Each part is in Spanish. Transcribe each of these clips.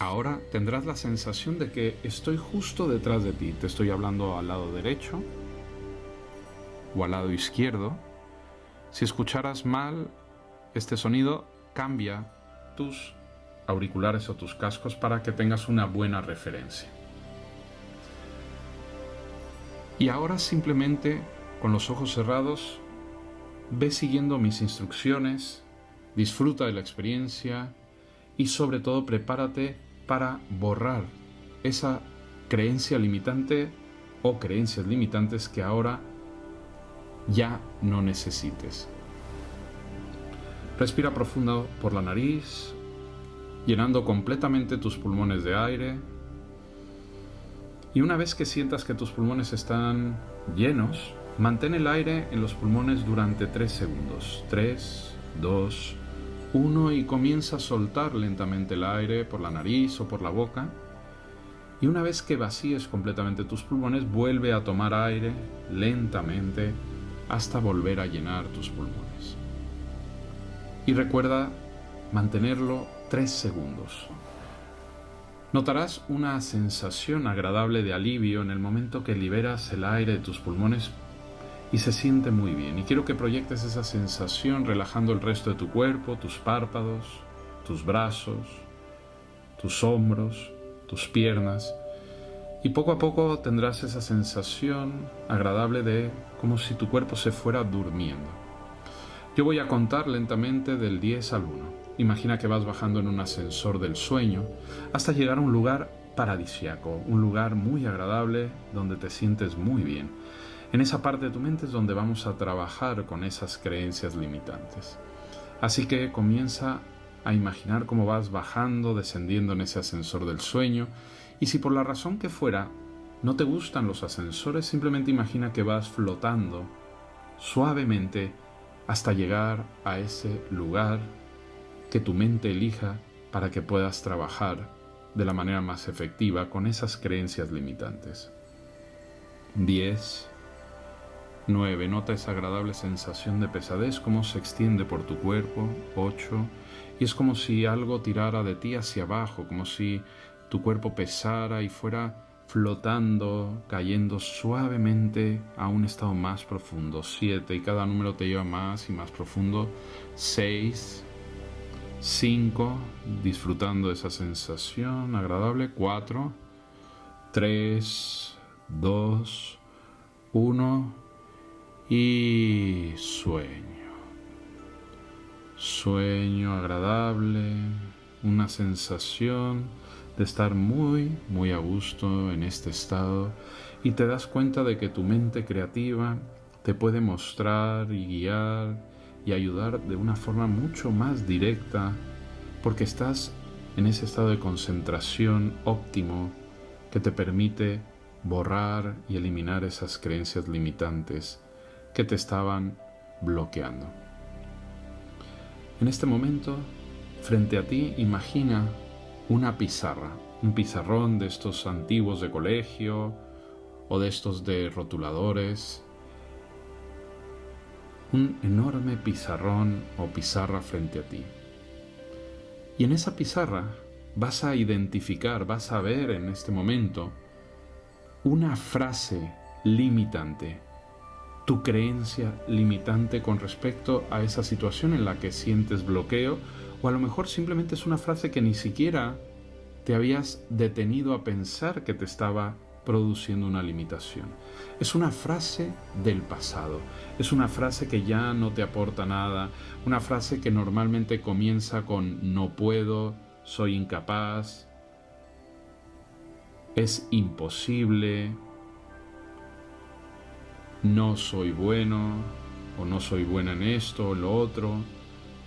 Ahora tendrás la sensación de que estoy justo detrás de ti. Te estoy hablando al lado derecho o al lado izquierdo. Si escucharas mal este sonido, cambia tus auriculares o tus cascos para que tengas una buena referencia. Y ahora simplemente, con los ojos cerrados, ve siguiendo mis instrucciones, disfruta de la experiencia y sobre todo prepárate para borrar esa creencia limitante o creencias limitantes que ahora ya no necesites. Respira profundo por la nariz, llenando completamente tus pulmones de aire. Y una vez que sientas que tus pulmones están llenos, mantén el aire en los pulmones durante 3 segundos. 3, 2, 1 y comienza a soltar lentamente el aire por la nariz o por la boca. Y una vez que vacíes completamente tus pulmones, vuelve a tomar aire lentamente hasta volver a llenar tus pulmones. Y recuerda mantenerlo 3 segundos. Notarás una sensación agradable de alivio en el momento que liberas el aire de tus pulmones y se siente muy bien. Y quiero que proyectes esa sensación relajando el resto de tu cuerpo, tus párpados, tus brazos, tus hombros, tus piernas. Y poco a poco tendrás esa sensación agradable de como si tu cuerpo se fuera durmiendo. Yo voy a contar lentamente del 10 al 1. Imagina que vas bajando en un ascensor del sueño hasta llegar a un lugar paradisíaco, un lugar muy agradable donde te sientes muy bien. En esa parte de tu mente es donde vamos a trabajar con esas creencias limitantes. Así que comienza a imaginar cómo vas bajando, descendiendo en ese ascensor del sueño. Y si por la razón que fuera no te gustan los ascensores, simplemente imagina que vas flotando suavemente hasta llegar a ese lugar que tu mente elija para que puedas trabajar de la manera más efectiva con esas creencias limitantes. 10, 9, nota esa agradable sensación de pesadez, cómo se extiende por tu cuerpo. 8, y es como si algo tirara de ti hacia abajo, como si tu cuerpo pesara y fuera flotando, cayendo suavemente a un estado más profundo. 7, y cada número te lleva más y más profundo. 6, 5, disfrutando de esa sensación agradable. 4, 3, 2, 1 y sueño. Sueño agradable, una sensación de estar muy, muy a gusto en este estado y te das cuenta de que tu mente creativa te puede mostrar y guiar y ayudar de una forma mucho más directa porque estás en ese estado de concentración óptimo que te permite borrar y eliminar esas creencias limitantes que te estaban bloqueando. En este momento, frente a ti, imagina una pizarra, un pizarrón de estos antiguos de colegio o de estos de rotuladores, un enorme pizarrón o pizarra frente a ti. Y en esa pizarra vas a identificar, vas a ver en este momento una frase limitante, tu creencia limitante con respecto a esa situación en la que sientes bloqueo, o a lo mejor simplemente es una frase que ni siquiera te habías detenido a pensar que te estaba produciendo una limitación. Es una frase del pasado, es una frase que ya no te aporta nada, una frase que normalmente comienza con no puedo, soy incapaz, es imposible, no soy bueno o no soy buena en esto o lo otro.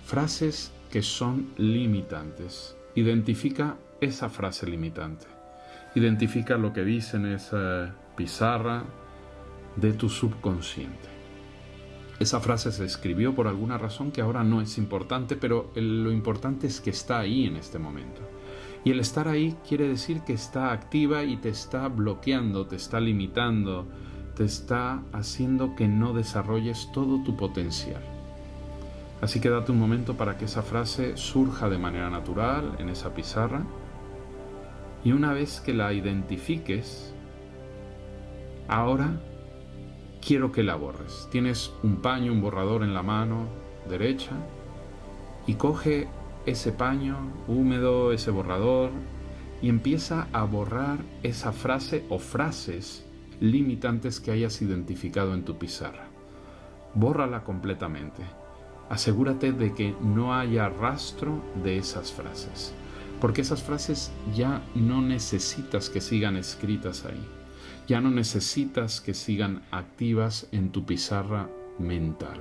Frases que son limitantes. Identifica esa frase limitante. Identifica lo que dice en esa pizarra de tu subconsciente. Esa frase se escribió por alguna razón que ahora no es importante, pero lo importante es que está ahí en este momento. Y el estar ahí quiere decir que está activa y te está bloqueando, te está limitando, te está haciendo que no desarrolles todo tu potencial. Así que date un momento para que esa frase surja de manera natural en esa pizarra. Y una vez que la identifiques, ahora quiero que la borres. Tienes un paño, un borrador en la mano derecha y coge ese paño húmedo, ese borrador, y empieza a borrar esa frase o frases limitantes que hayas identificado en tu pizarra. Bórrala completamente. Asegúrate de que no haya rastro de esas frases, porque esas frases ya no necesitas que sigan escritas ahí. Ya no necesitas que sigan activas en tu pizarra mental.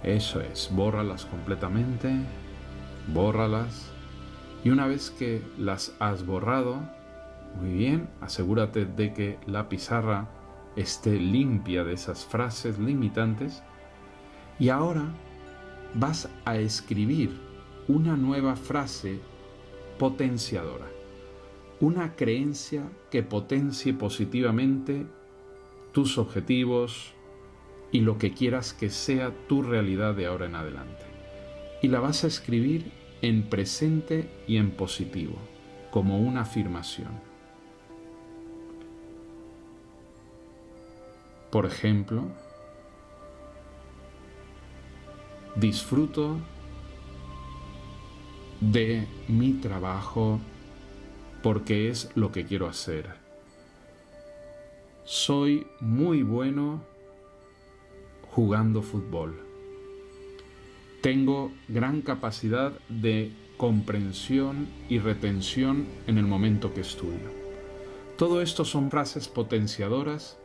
Eso es, bórralas completamente, bórralas. Y una vez que las has borrado, muy bien, asegúrate de que la pizarra esté limpia de esas frases limitantes. Y ahora vas a escribir una nueva frase potenciadora. Una creencia que potencie positivamente tus objetivos y lo que quieras que sea tu realidad de ahora en adelante. Y la vas a escribir en presente y en positivo, como una afirmación. Por ejemplo, disfruto de mi trabajo porque es lo que quiero hacer. Soy muy bueno jugando fútbol. Tengo gran capacidad de comprensión y retención en el momento que estudio. Todo esto son frases potenciadoras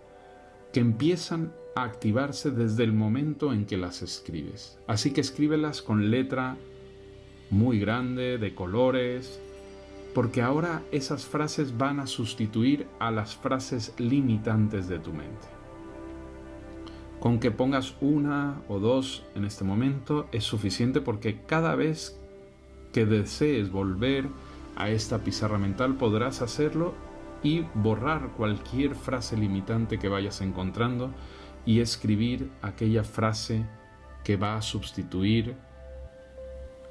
que empiezan a activarse desde el momento en que las escribes. Así que escríbelas con letra muy grande, de colores, porque ahora esas frases van a sustituir a las frases limitantes de tu mente. Con que pongas una o dos en este momento es suficiente, porque cada vez que desees volver a esta pizarra mental podrás hacerlo y borrar cualquier frase limitante que vayas encontrando y escribir aquella frase que va a sustituir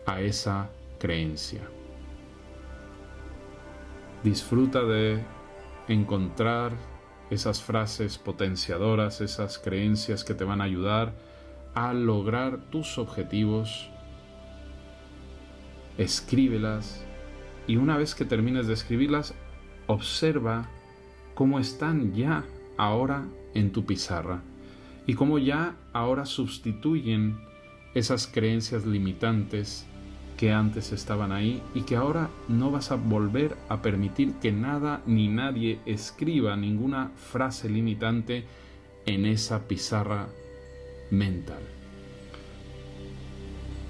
a esa creencia. Disfruta de encontrar esas frases potenciadoras, esas creencias que te van a ayudar a lograr tus objetivos. Escríbelas y una vez que termines de escribirlas, observa cómo están ya ahora en tu pizarra y cómo ya ahora sustituyen esas creencias limitantes que antes estaban ahí y que ahora no vas a volver a permitir que nada ni nadie escriba ninguna frase limitante en esa pizarra mental.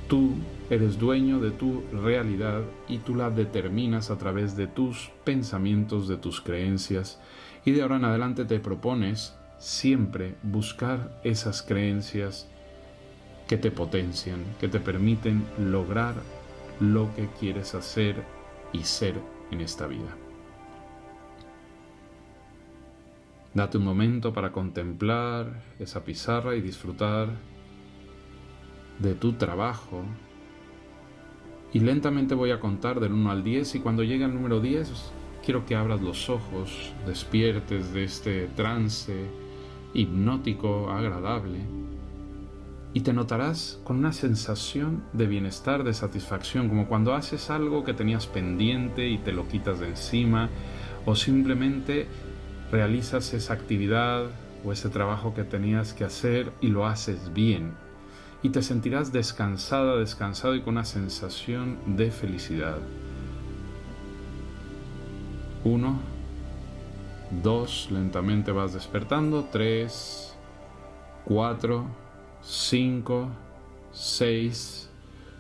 Tú eres dueño de tu realidad y tú la determinas a través de tus pensamientos, de tus creencias, y de ahora en adelante te propones siempre buscar esas creencias que te potencian, que te permiten lograr lo que quieres hacer y ser en esta vida. Date un momento para contemplar esa pizarra y disfrutar de tu trabajo. Y lentamente voy a contar del 1 al 10 y cuando llegue al número 10 quiero que abras los ojos, despiertes de este trance hipnótico agradable y te notarás con una sensación de bienestar, de satisfacción, como cuando haces algo que tenías pendiente y te lo quitas de encima, o simplemente realizas esa actividad o ese trabajo que tenías que hacer y lo haces bien. Y te sentirás descansada, descansado y con una sensación de felicidad. 1, 2, lentamente vas despertando. 3, 4, 5, 6,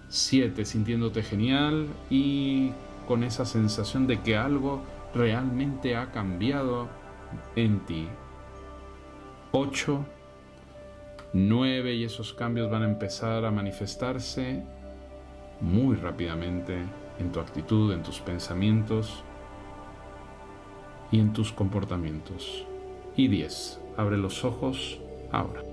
7, sintiéndote genial y con esa sensación de que algo realmente ha cambiado en ti. 8, 9, y esos cambios van a empezar a manifestarse muy rápidamente en tu actitud, en tus pensamientos y en tus comportamientos. Y 10, abre los ojos ahora.